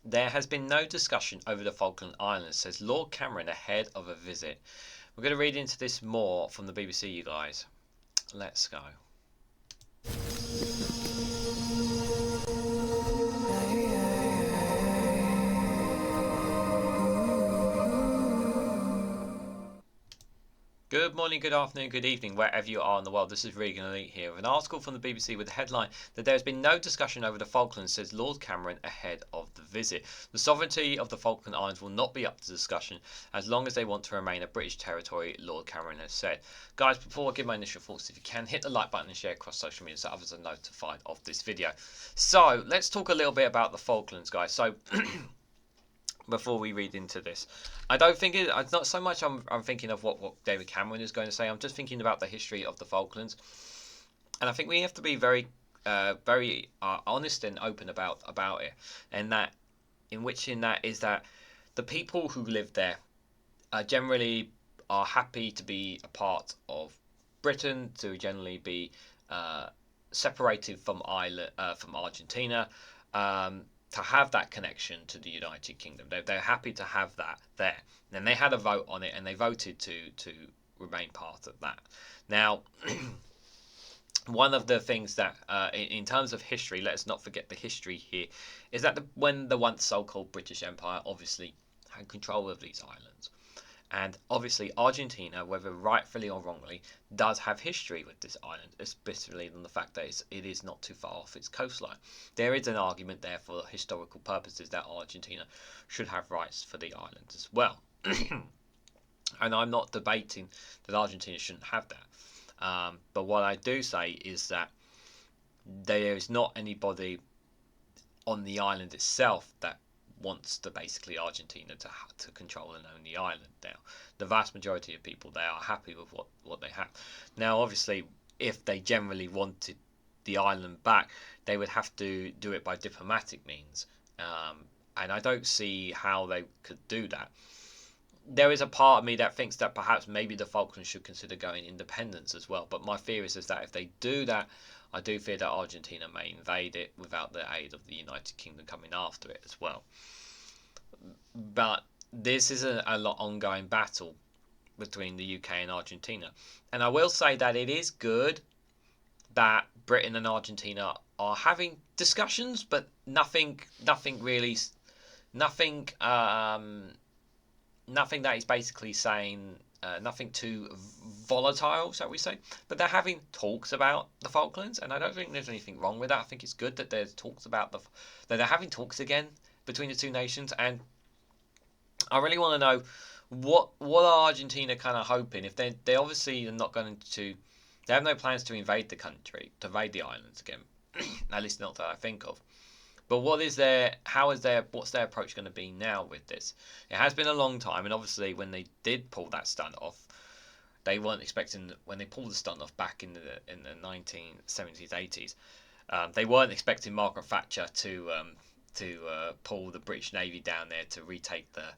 There has been no discussion over the Falkland Islands, says Lord Cameron ahead of a visit. We're going to read into this more from the BBC, you guys. Let's go. Good morning, good afternoon, good evening, wherever you are in the world. This is Reganelite here with an article from the BBC with the headline that there has been no discussion over the Falklands, says Lord Cameron ahead of the visit. The sovereignty of the Falkland Islands will not be up to discussion as long as they want to remain a British territory, Lord Cameron has said. Guys, before I give my initial thoughts, if you can, hit the like button and share across social media so others are notified of this video. So, let's talk a little bit about the Falklands, guys. So, before we read into this, I don't think it's not so much I'm thinking of what David Cameron is going to say. I'm just thinking about the history of the Falklands, and I think we have to be very honest and open about it. And that in that is that the people who live there generally are happy to be a part of Britain, to generally be separated from Argentina. To have that connection to the United Kingdom. They're happy to have that there. And they had a vote on it, and they voted to remain part of that. Now, one of the things that, in terms of history, let's not forget the history here, is that when the once so-called British Empire obviously had control of these islands, and obviously Argentina, whether rightfully or wrongly, does have history with this island, especially on the fact that it is not too far off its coastline. There is an argument there for historical purposes that Argentina should have rights for the island as well. And I'm not debating that Argentina shouldn't have that. But what I do say is that there is not anybody on the island itself that wants to basically Argentina to control and own the island now. The vast majority of people there are happy with what they have. Now, obviously, if they generally wanted the island back, they would have to do it by diplomatic means. And I don't see how they could do that. There is a part of me that thinks that perhaps maybe the Falklands should consider going independence as well. But my fear is that if they do that, I do fear that Argentina may invade it without the aid of the United Kingdom coming after it as well. But this is a ongoing battle between the UK and Argentina. And I will say that it is good that Britain and Argentina are having discussions, but nothing that is basically saying nothing too volatile, shall we say. But they're having talks about the Falklands, and I don't think there's anything wrong with that. I think it's good that there's talks about that they're having talks again between the two nations. And I really want to know what are Argentina kind of hoping. If they obviously are not going to, they have no plans to invade the country, to invade the islands again. At least not that I think of. But what's their approach going to be now with this? It has been a long time, and obviously when they did pull that stunt off, they weren't expecting, when they pulled the stunt off back in the 1970s, 80s, they weren't expecting Margaret Thatcher to pull the British Navy down there to retake the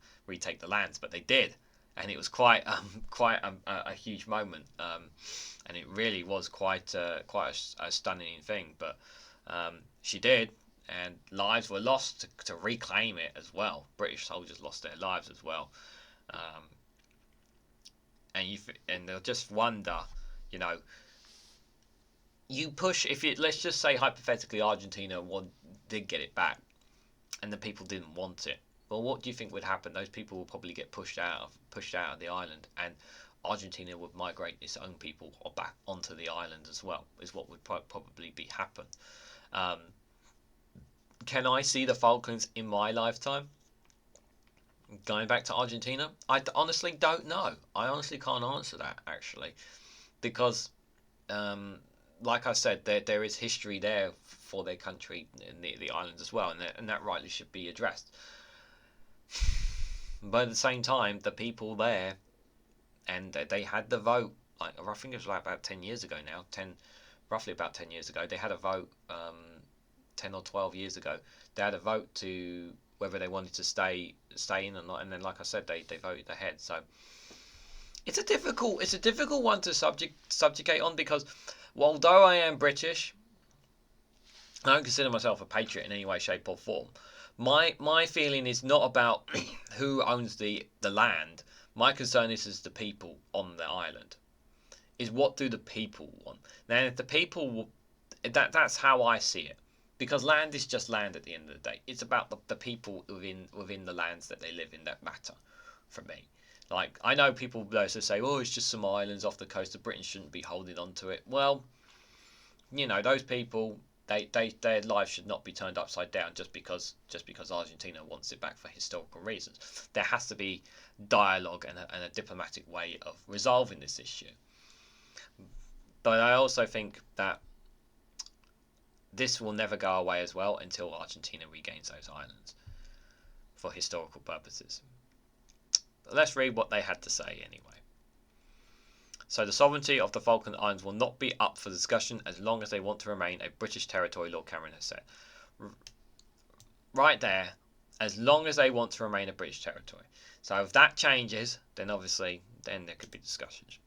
lands, but they did, and it was quite a huge moment, and it really was quite a stunning thing. But she did. And lives were lost to reclaim it as well. British soldiers lost their lives as well. And they'll just wonder, you push, let's just say hypothetically Argentina did get it back, and the people didn't want it. Well, what do you think would happen? Those people will probably get pushed out of the island, and Argentina would migrate its own people back onto the island as well. Is what would probably happen. Can I see the Falklands in my lifetime going back to Argentina? I honestly don't know. I honestly can't answer that, actually, because like I said, there is history there for their country in the islands as well, and that rightly should be addressed. But at the same time, the people there, and they had the vote, I think it was like about 10 years ago now, roughly about 10 years ago, they had a vote, 10 or 12 years ago, they had a vote to whether they wanted to stay in or not, and then, like I said, they voted ahead. So it's a difficult one to subjugate on, because although I am British, I don't consider myself a patriot in any way, shape or form. My feeling is not about who owns the land. My concern is the people on the island. Is what do the people want? Now, if the people that's how I see it, because land is just land at the end of the day. It's about the people within the lands that they live in that matter for me. Like, I know people also say, oh, it's just some islands off the coast of Britain, shouldn't be holding on to it. Well, those people, their lives should not be turned upside down just because Argentina wants it back for historical reasons. There has to be dialogue and a diplomatic way of resolving this issue. But I also think that this will never go away as well until Argentina regains those islands for historical purposes. But let's read what they had to say anyway. So the sovereignty of the Falkland Islands will not be up for discussion as long as they want to remain a British territory, Lord Cameron has said. Right there, as long as they want to remain a British territory. So if that changes, then obviously there could be discussions.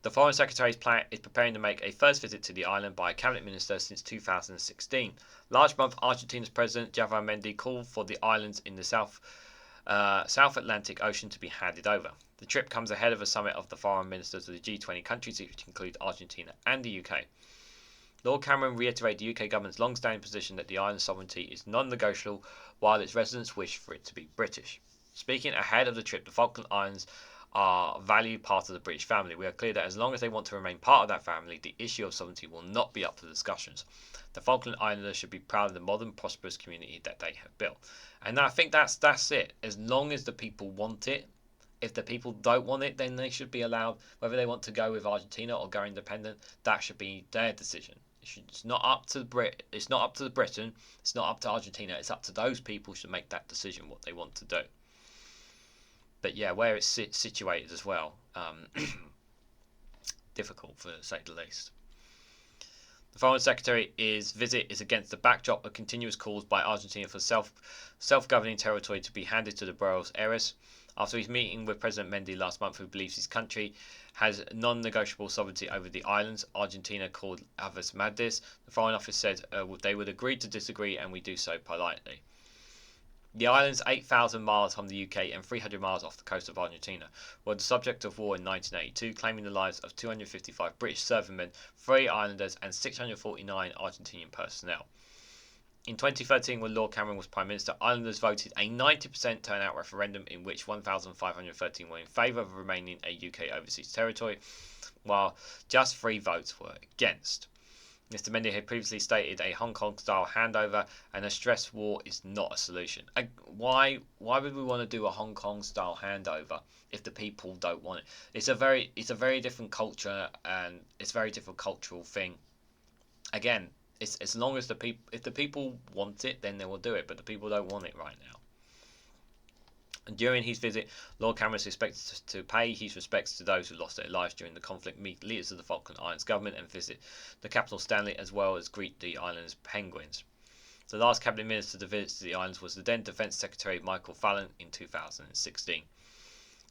The Foreign Secretary is preparing to make a first visit to the island by a cabinet minister since 2016. Last month, Argentina's President Javier called for the islands in the South Atlantic Ocean to be handed over. The trip comes ahead of a summit of the foreign ministers of the G20 countries, which include Argentina and the UK. Lord Cameron reiterated the UK government's long-standing position that the island's sovereignty is non-negotiable, while its residents wish for it to be British. Speaking ahead of the trip, the Falkland Islands are a valued part of the British family. We are clear that as long as they want to remain part of that family, the issue of sovereignty will not be up for discussions. The Falkland Islanders should be proud of the modern, prosperous community that they have built. And I think that's it. As long as the people want it. If the people don't want it, then they should be allowed, whether they want to go with Argentina or go independent, that should be their decision. It's not up to It's not up to Britain. It's not up to Argentina. It's up to those people to make that decision what they want to do. But yeah, where it's situated as well, difficult for to say the least. The Foreign Secretary's visit is against the backdrop of continuous calls by Argentina for self-governing territory to be handed to the Buenos Aires. After his meeting with President Milei last month, who believes his country has non-negotiable sovereignty over the islands, Argentina called Aves Madres. The Foreign Office said they would agree to disagree, and we do so politely. The islands, 8,000 miles from the UK and 300 miles off the coast of Argentina, were the subject of war in 1982, claiming the lives of 255 British servicemen, 3 islanders, and 649 Argentinian personnel. In 2013, when Lord Cameron was Prime Minister, islanders voted a 90% turnout referendum in which 1,513 were in favour of remaining a UK overseas territory, while just 3 votes were against. Mr. Milei had previously stated a Hong Kong-style handover and a stress war is not a solution. Why would we want to do a Hong Kong-style handover if the people don't want it? It's a very different culture and it's a very different cultural thing. Again, it's as long as if the people want it, then they will do it, but the people don't want it right now. And during his visit, Lord Cameron is expected to pay his respects to those who lost their lives during the conflict, meet leaders of the Falkland Islands government, and visit the capital Stanley, as well as greet the island's penguins. The last cabinet minister to visit the islands was the then Defence Secretary Michael Fallon in 2016.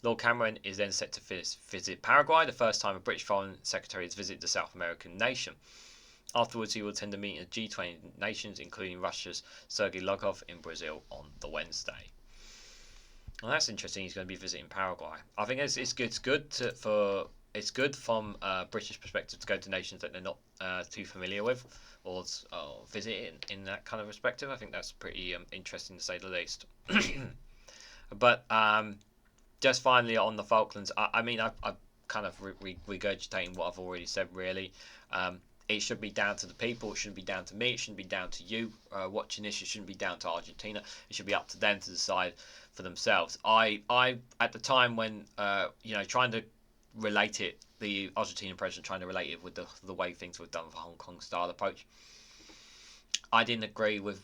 Lord Cameron is then set to visit Paraguay, the first time a British Foreign Secretary has visited the South American nation. Afterwards, he will attend a meeting of G20 nations, including Russia's Sergei Lavrov in Brazil on the Wednesday. Well, that's interesting. He's going to be visiting Paraguay. I think it's good from a British perspective to go to nations that they're not too familiar with, or visit in that kind of perspective. I think that's pretty interesting to say the least. But just finally on the Falklands, I'm kind of regurgitating what I've already said. Really. It should be down to the people. It shouldn't be down to me. It shouldn't be down to you watching this. It shouldn't be down to Argentina. It should be up to them to decide for themselves. I at the time when trying to relate it, the Argentinian president trying to relate it with the way things were done for Hong Kong style approach. I didn't agree with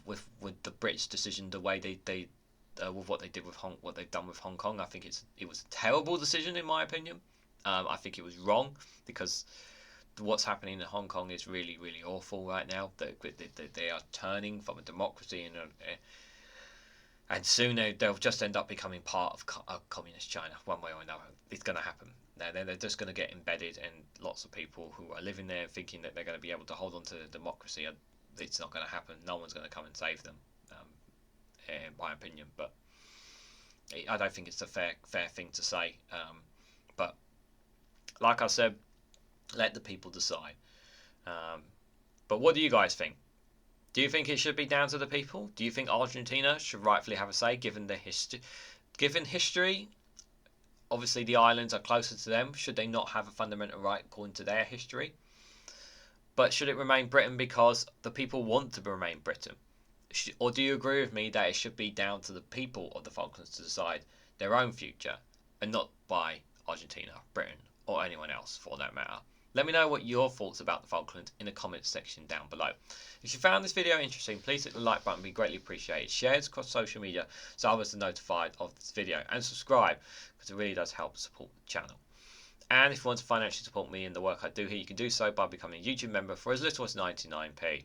the British decision, the way they with what they did with what they've done with Hong Kong. I think it was a terrible decision in my opinion. I think it was wrong because what's happening in Hong Kong is really, really awful right now. They are turning from a democracy and soon they'll just end up becoming part of communist China, one way or another. It's going to happen. They're just going to get embedded, and lots of people who are living there thinking that they're going to be able to hold on to democracy, it's not going to happen. No one's going to come and save them. in my opinion. But I don't think it's a fair thing to say. But like I said, let the people decide. But what do you guys think? Do you think it should be down to the people? Do you think Argentina should rightfully have a say, given the history? Obviously, the islands are closer to them. Should they not have a fundamental right according to their history? But should it remain Britain because the people want to remain Britain? Or do you agree with me that it should be down to the people of the Falklands to decide their own future, and not by Argentina, Britain, or anyone else for that matter? Let me know what your thoughts about the Falklands in the comments section down below. If you found this video interesting, please hit the like button, it'd be greatly appreciated. Share it across social media so others are notified of this video, and subscribe because it really does help support the channel. And if you want to financially support me in the work I do here, you can do so by becoming a YouTube member for as little as 99p.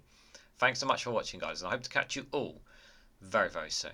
Thanks so much for watching, guys, and I hope to catch you all very, very soon.